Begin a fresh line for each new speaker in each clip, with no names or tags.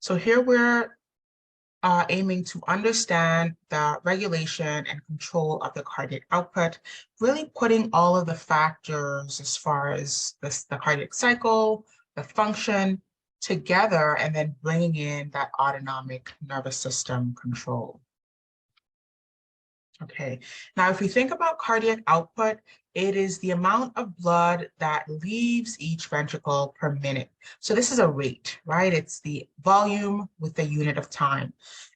So here we're aiming to understand the regulation and control of the cardiac output, really putting all of the factors as far as the cardiac cycle, the function together, and then bringing in that autonomic nervous system control. Okay, now if we think about cardiac output, it is the amount of blood that leaves each ventricle per minute. So this is a rate, right? It's the volume with the unit of time.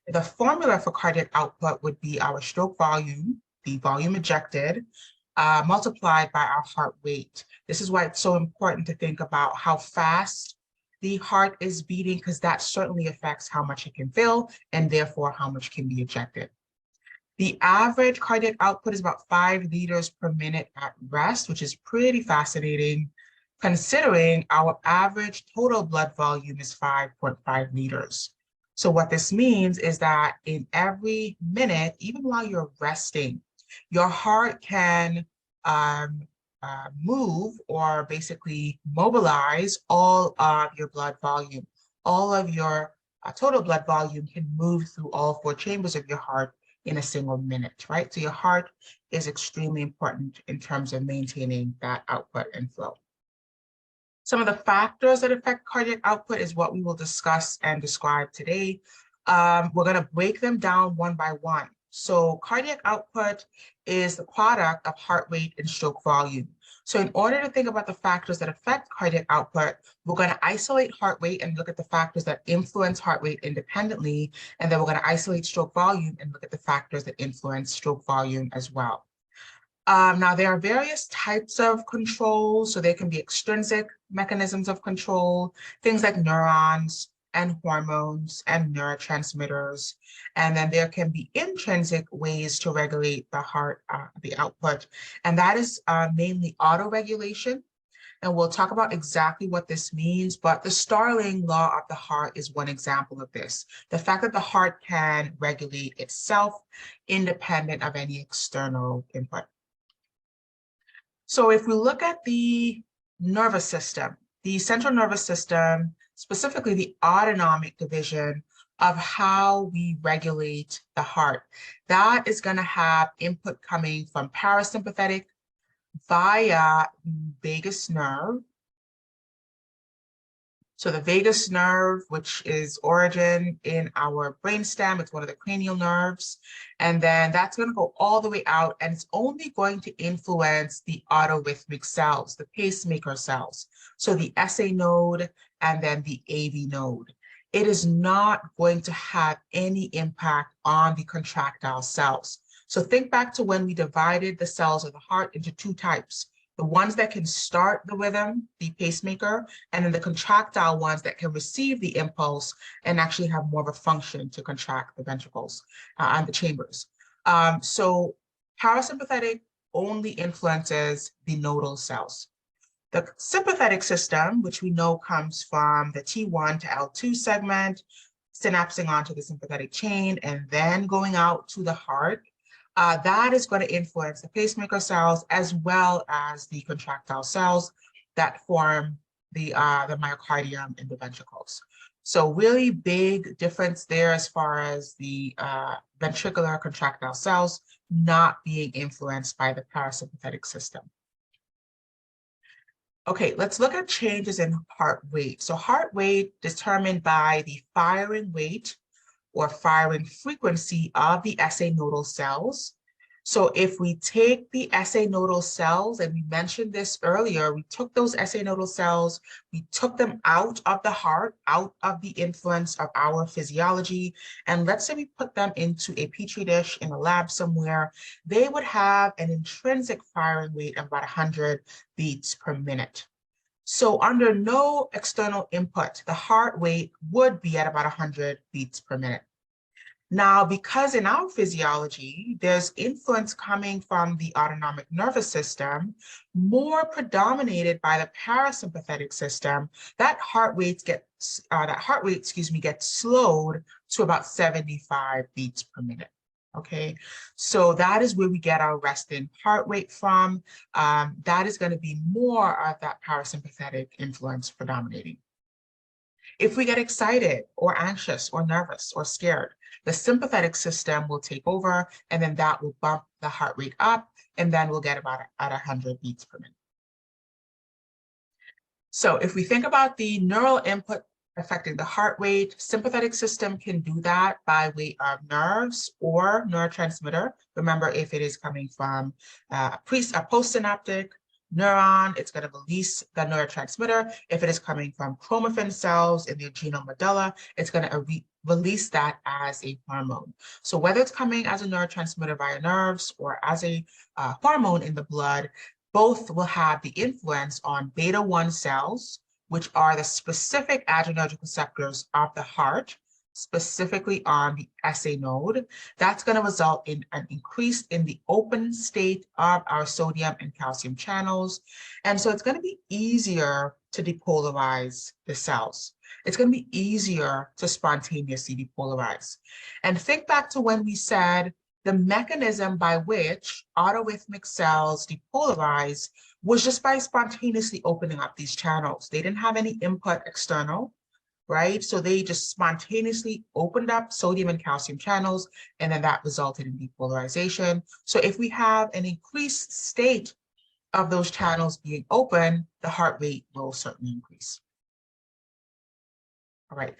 The formula for cardiac output would be our stroke volume, the volume ejected, multiplied by our heart rate. This is why it's so important to think about how fast the heart is beating, because that certainly affects how much it can fill and therefore how much can be ejected. The average cardiac output is about 5 liters per minute at rest, which is pretty fascinating considering our average total blood volume is 5.5 liters. So what this means is that in every minute, even while you're resting, your heart can move or basically mobilize all of your blood volume. All of your total blood volume can move through all 4 chambers of your heart in a single minute, right? So your heart is extremely important in terms of maintaining that output and flow. Some of the factors that affect cardiac output is what we will discuss and describe today. We're going to break them down one by one. So cardiac output is the product of heart rate and stroke volume. So in order to think about the factors that affect cardiac output, we're going to isolate heart rate and look at the factors that influence heart rate independently. And then we're going to isolate stroke volume and look at the factors that influence stroke volume as well. Now, there are various types of control. So there can be extrinsic mechanisms of control, things like neurons and hormones and neurotransmitters. And then there can be intrinsic ways to regulate the heart, the output. And that is mainly autoregulation. And we'll talk about exactly what this means, but the Starling law of the heart is one example of this. The fact that the heart can regulate itself independent of any external input. So if we look at the nervous system, the central nervous system, specifically the autonomic division of how we regulate the heart, that is going to have input coming from parasympathetic via vagus nerve. So the vagus nerve, which is origin in our brainstem, it's one of the cranial nerves. And then that's going to go all the way out, and it's only going to influence the autorhythmic cells, the pacemaker cells. So the SA node and then the AV node. It is not going to have any impact on the contractile cells. So think back to when we divided the cells of the heart into 2 types. The ones that can start the rhythm, the pacemaker, and then the contractile ones that can receive the impulse and actually have more of a function to contract the ventricles and the chambers. So parasympathetic only influences the nodal cells. The sympathetic system, which we know comes from the T1 to L2 segment, synapsing onto the sympathetic chain and then going out to the heart, that is going to influence the pacemaker cells as well as the contractile cells that form the myocardium in the ventricles. So really big difference there as far as the ventricular contractile cells not being influenced by the parasympathetic system. Okay, let's look at changes in heart rate. So heart rate determined by the firing rate or firing frequency of the SA nodal cells. So if we take the SA nodal cells, and we mentioned this earlier, we took those SA nodal cells, we took them out of the heart, out of the influence of our physiology, and let's say we put them into a petri dish in a lab somewhere, they would have an intrinsic firing rate of about 100 beats per minute. So under no external input, the heart rate would be at about 100 beats per minute. Now, because in our physiology, there's influence coming from the autonomic nervous system, more predominated by the parasympathetic system, that heart rate gets slowed to about 75 beats per minute. Okay, so that is where we get our resting heart rate from. That is going to be more of that parasympathetic influence predominating. If we get excited or anxious or nervous or scared, the sympathetic system will take over, and then that will bump the heart rate up, and then we'll get about at 100 beats per minute. So if we think about the neural input affecting the heart rate, sympathetic system can do that by way of nerves or neurotransmitter. Remember, if it is coming from a postsynaptic neuron, it's going to release the neurotransmitter. If it is coming from chromaffin cells in the adrenal medulla, it's going to release that as a hormone. So whether it's coming as a neurotransmitter via nerves or as a hormone in the blood, both will have the influence on beta-1 cells, which are the specific adrenergic receptors of the heart, specifically on the SA node. That's going to result in an increase in the open state of our sodium and calcium channels. And so it's going to be easier to depolarize the cells. It's going to be easier to spontaneously depolarize. And think back to when we said the mechanism by which autorhythmic cells depolarize was just by spontaneously opening up these channels. They didn't have any input external, right? So they just spontaneously opened up sodium and calcium channels, and then that resulted in depolarization. So if we have an increased state of those channels being open, the heart rate will certainly increase. All right,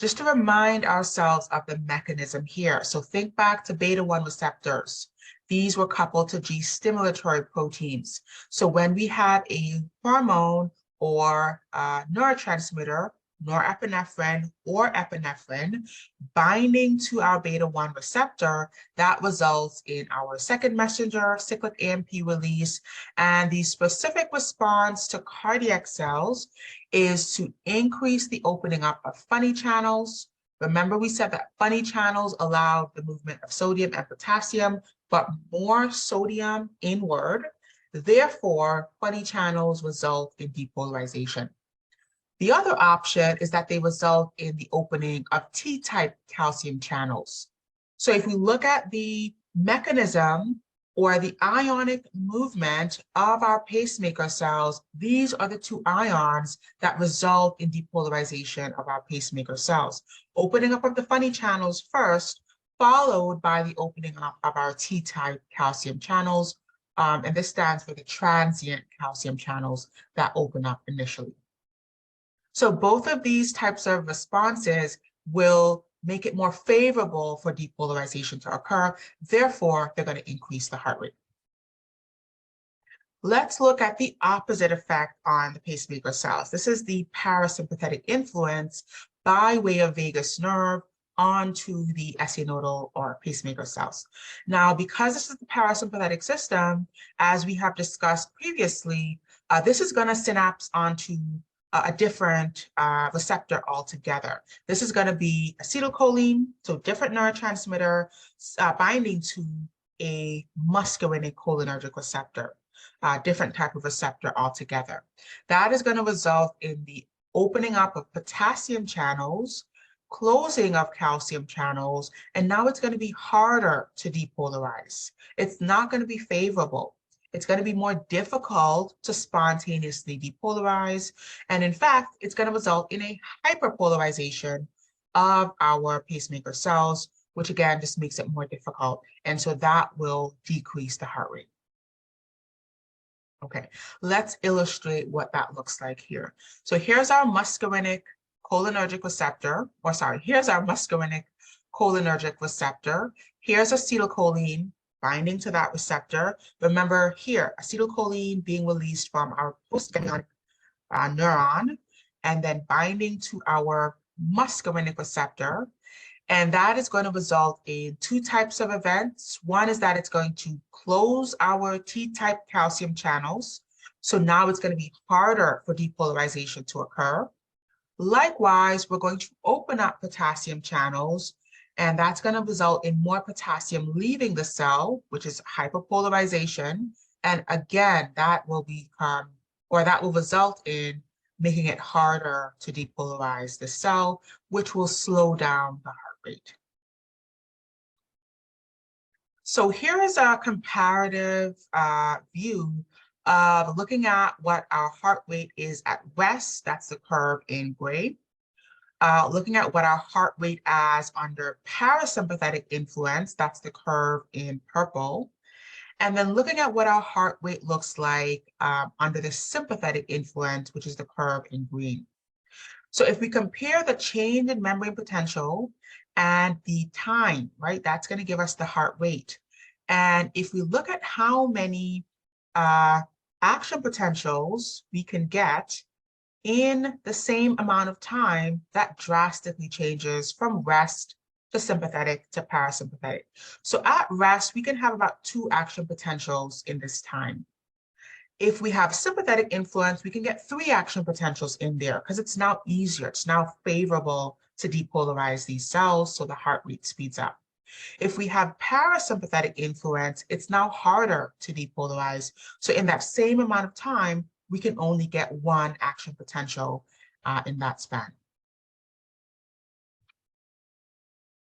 just to remind ourselves of the mechanism here. So think back to beta-1 receptors. These were coupled to G-stimulatory proteins. So when we have a hormone or a neurotransmitter, norepinephrine or epinephrine, binding to our beta-1 receptor, that results in our second messenger, cyclic AMP release, and the specific response to cardiac cells is to increase the opening up of funny channels. Remember, we said that funny channels allow the movement of sodium and potassium, but more sodium inward. Therefore, funny channels result in depolarization. The other option is that they result in the opening of T-type calcium channels. So if we look at the mechanism or the ionic movement of our pacemaker cells, these are the two ions that result in depolarization of our pacemaker cells. Opening up of the funny channels first, followed by the opening up of our T-type calcium channels. And this stands for the transient calcium channels that open up initially. So both of these types of responses will make it more favorable for depolarization to occur. Therefore, they're going to increase the heart rate. Let's look at the opposite effect on the pacemaker cells. This is the parasympathetic influence by way of vagus nerve onto the SA nodal or pacemaker cells. Now, because this is the parasympathetic system, as we have discussed previously, this is going to synapse onto a different receptor altogether. This is going to be acetylcholine, so different neurotransmitter binding to a muscarinic cholinergic receptor, different type of receptor altogether. That is going to result in the opening up of potassium channels, closing of calcium channels, and now it's going to be harder to depolarize. It's not going to be favorable. It's going to be more difficult to spontaneously depolarize. And in fact, it's going to result in a hyperpolarization of our pacemaker cells, which again, just makes it more difficult. And so that will decrease the heart rate. Okay, let's illustrate what that looks like here. So here's our muscarinic cholinergic receptor, or sorry, here's our muscarinic cholinergic receptor. Here's acetylcholine binding to that receptor. Remember here, acetylcholine being released from our postganglionic neuron and then binding to our muscarinic receptor. And that is going to result in two types of events. One is that it's going to close our T-type calcium channels. So now it's going to be harder for depolarization to occur. Likewise, we're going to open up potassium channels, and that's going to result in more potassium leaving the cell, which is hyperpolarization. And again, that will become, or that will result in making it harder to depolarize the cell, which will slow down the heart rate. So here is a comparative view looking at what our heart rate is at rest. That's the curve in gray. looking at what our heart rate as under parasympathetic influence, that's the curve in purple, and then looking at what our heart rate looks like under the sympathetic influence, which is the curve in green. So if we compare the change in membrane potential and the time, right, that's going to give us the heart rate. And if we look at how many action potentials we can get in the same amount of time, that drastically changes from rest to sympathetic to parasympathetic. So at rest, we can have about 2 action potentials in this time. If we have sympathetic influence, we can get 3 action potentials in there because it's now easier. It's now favorable to depolarize these cells, so the heart rate speeds up. If we have parasympathetic influence, it's now harder to depolarize. So in that same amount of time, we can only get 1 action potential in that span.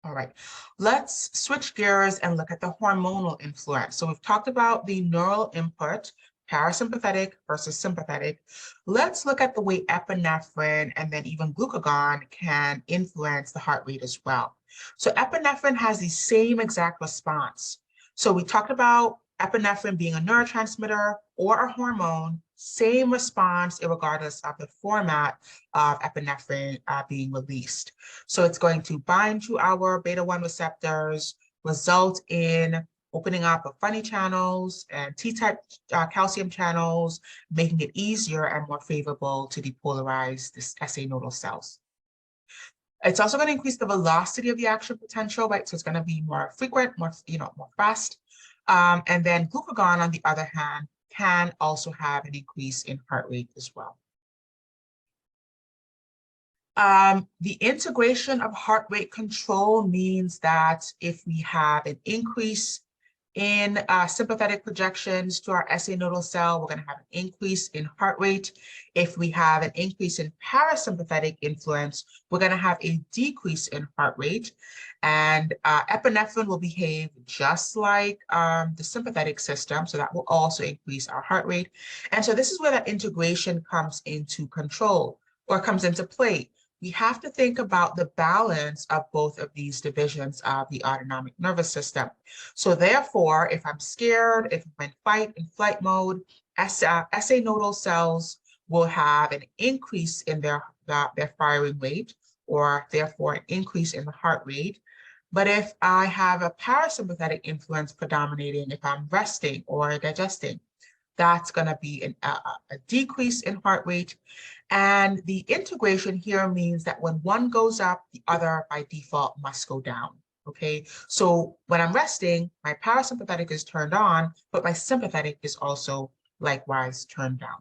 All right, let's switch gears and look at the hormonal influence. So we've talked about the neural input, parasympathetic versus sympathetic. Let's look at the way epinephrine and then even glucagon can influence the heart rate as well. So epinephrine has the same exact response. So we talked about epinephrine being a neurotransmitter or a hormone, same response regardless of the format of epinephrine being released. So it's going to bind to our beta-1 receptors, result in opening up of funny channels and T-type calcium channels, making it easier and more favorable to depolarize this SA nodal cells. It's also going to increase the velocity of the action potential, right? So it's going to be more frequent, more fast. And then glucagon, on the other hand, can also have an increase in heart rate as well. The integration of heart rate control means that if we have an increase in sympathetic projections to our SA nodal cell, we're going to have an increase in heart rate. If we have an increase in parasympathetic influence, we're going to have a decrease in heart rate. And epinephrine will behave just like the sympathetic system, so that will also increase our heart rate. And so this is where that integration comes into control or comes into play. We have to think about the balance of both of these divisions of the autonomic nervous system. So therefore, if I'm scared, if I'm in fight and flight mode, SA nodal cells will have an increase in their firing rate, or therefore an increase in the heart rate. But if I have a parasympathetic influence predominating, if I'm resting or digesting, that's going to be a decrease in heart rate. And the integration here means that when one goes up, the other by default must go down. Okay, so when I'm resting, my parasympathetic is turned on, but my sympathetic is also likewise turned down.